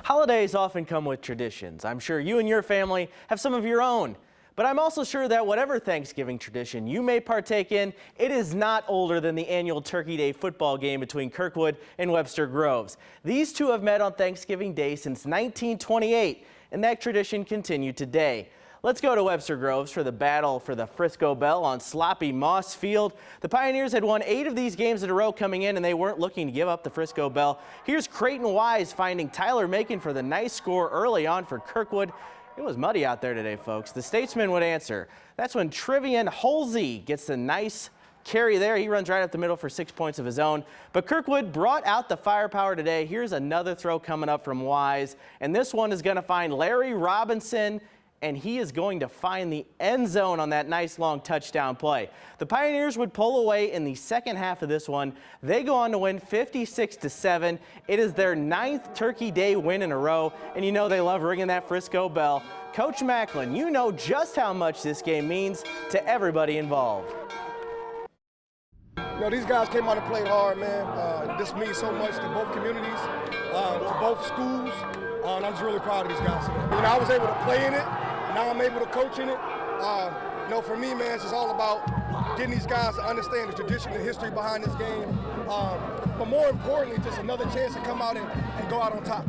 Holidays often come with traditions. I'm sure you and your family have some of your own. But I'm also sure that whatever Thanksgiving tradition you may partake in, it is not older than the annual Turkey Day football game between Kirkwood and Webster Groves. These two have met on Thanksgiving Day since 1928, and that tradition continued today. Let's go to Webster Groves for the battle for the Frisco Bell on sloppy Moss Field. The Pioneers had won 8 of these games in a row coming in, and they weren't looking to give up the Frisco Bell. Here's Creighton Wise finding Tyler Macon for the nice score early on for Kirkwood. It was muddy out there today, folks. The Statesman would answer. That's when Trevian Holsey gets the nice carry there. He runs right up the middle for 6 points of his own. But Kirkwood brought out the firepower today. Here's another throw coming up from Wise, and this one is going to find Larry Robinson, and he is going to find the end zone on that nice long touchdown play. The Pioneers would pull away in the second half of this one. They go on to win 56-7. It is their 9th Turkey Day win in a row, and you know they love ringing that Frisco bell. Coach Macklin, you know just how much this game means to everybody involved. You know, these guys came out and played hard, man. This means so much to both communities, to both schools. And I'm just really proud of these guys today. You know, I was able to play in it. Now I'm able to coach in it. You know, for me, man, it's just all about getting these guys to understand the tradition and history behind this game. But more importantly, just another chance to come out and go out on top.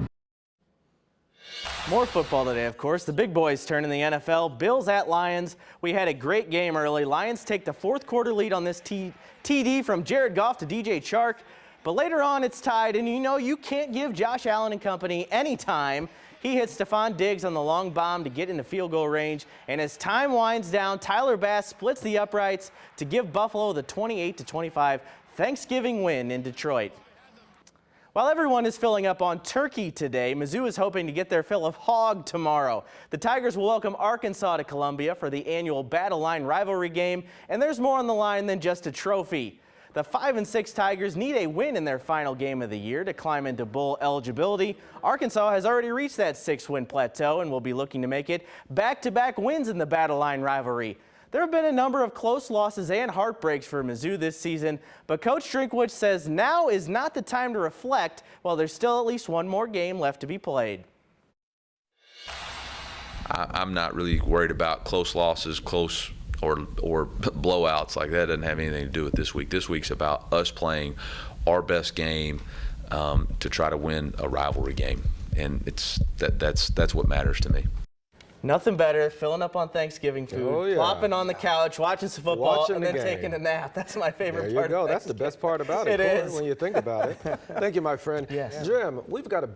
More football today, of course. The big boys turn in the NFL. Bills at Lions. We had a great game early. Lions take the fourth quarter lead on this TD from Jared Goff to DJ Chark. But later on, it's tied, and you know you can't give Josh Allen and company any time. He hits Stephon Diggs on the long bomb to get into field goal range, and as time winds down, Tyler Bass splits the uprights to give Buffalo the 28-25 Thanksgiving win in Detroit. While everyone is filling up on turkey today, Mizzou is hoping to get their fill of hog tomorrow. The Tigers will welcome Arkansas to Columbia for the annual Battle Line rivalry game, and there's more on the line than just a trophy. The 5-6 Tigers need a win in their final game of the year to climb into bowl eligibility. Arkansas has already reached that 6-win plateau and will be looking to make it back-to-back wins in the Battle Line rivalry. There have been a number of close losses and heartbreaks for Mizzou this season, but Coach Drinkwitz says now is not the time to reflect while there's still at least one more game left to be played. I'm not really worried about close losses, or blowouts. Like that doesn't have anything to do with this week. This week's about us playing our best game to try to win a rivalry game, and that's what matters to me. Nothing better, filling up on Thanksgiving food, flopping on the couch, watching some football, and then taking a nap. That's my favorite part. There you go. That's the best part about it. It is. When you think about it. Thank you, my friend. Yes. Jim, we've got a...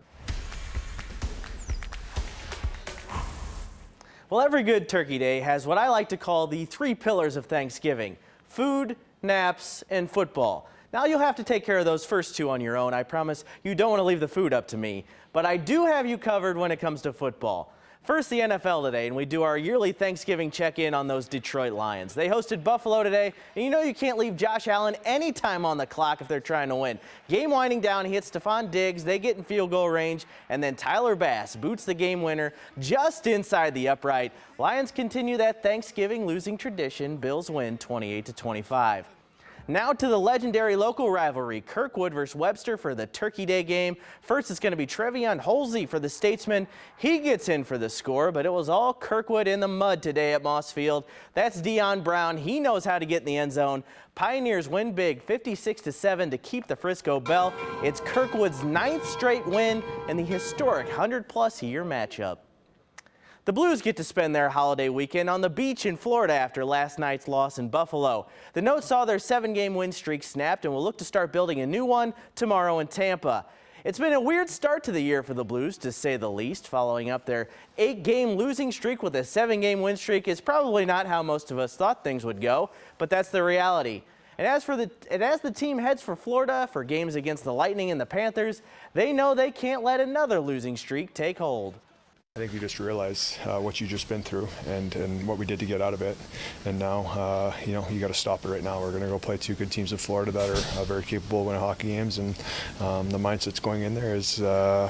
Well, every good Turkey Day has what I like to call the 3 pillars of Thanksgiving: food, naps, and football. Now, you'll have to take care of those first 2 on your own. I promise you don't want to leave the food up to me. But I do have you covered when it comes to football. First, the NFL today, and we do our yearly Thanksgiving check-in on those Detroit Lions. They hosted Buffalo today, and you know you can't leave Josh Allen any time on the clock if they're trying to win. Game winding down, he hits Stephon Diggs, they get in field goal range, and then Tyler Bass boots the game winner just inside the upright. Lions continue that Thanksgiving losing tradition. Bills win 28-25. Now to the legendary local rivalry, Kirkwood versus Webster for the Turkey Day game. First, it's going to be Trevian Holsey for the Statesman. He gets in for the score, but it was all Kirkwood in the mud today at Moss Field. That's Deion Brown. He knows how to get in the end zone. Pioneers win big, 56-7 to keep the Frisco Bell. It's Kirkwood's 9th straight win and the historic 100-plus year matchup. The Blues get to spend their holiday weekend on the beach in Florida after last night's loss in Buffalo. The Notes saw their 7-game win streak snapped and will look to start building a new one tomorrow in Tampa. It's been a weird start to the year for the Blues, to say the least. Following up their 8-game losing streak with a 7-game win streak is probably not how most of us thought things would go, but that's the reality. And as the team heads for Florida for games against the Lightning and the Panthers, they know they can't let another losing streak take hold. I think you just realize what you've just been through and what we did to get out of it. And now, you know, you got to stop it right now. We're going to go play 2 good teams in Florida that are very capable of winning hockey games. And the mindset's going in there is, no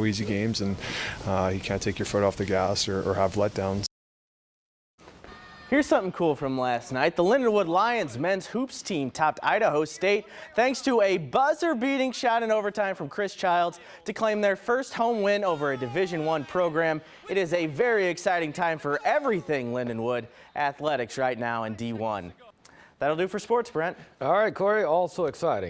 easy games. And you can't take your foot off the gas or have letdowns. Here's something cool from last night. The Lindenwood Lions men's hoops team topped Idaho State thanks to a buzzer-beating shot in overtime from Chris Childs to claim their first home win over a Division I program. It is a very exciting time for everything Lindenwood athletics right now in D1. That'll do for sports, Brent. All right, Corey, also exciting.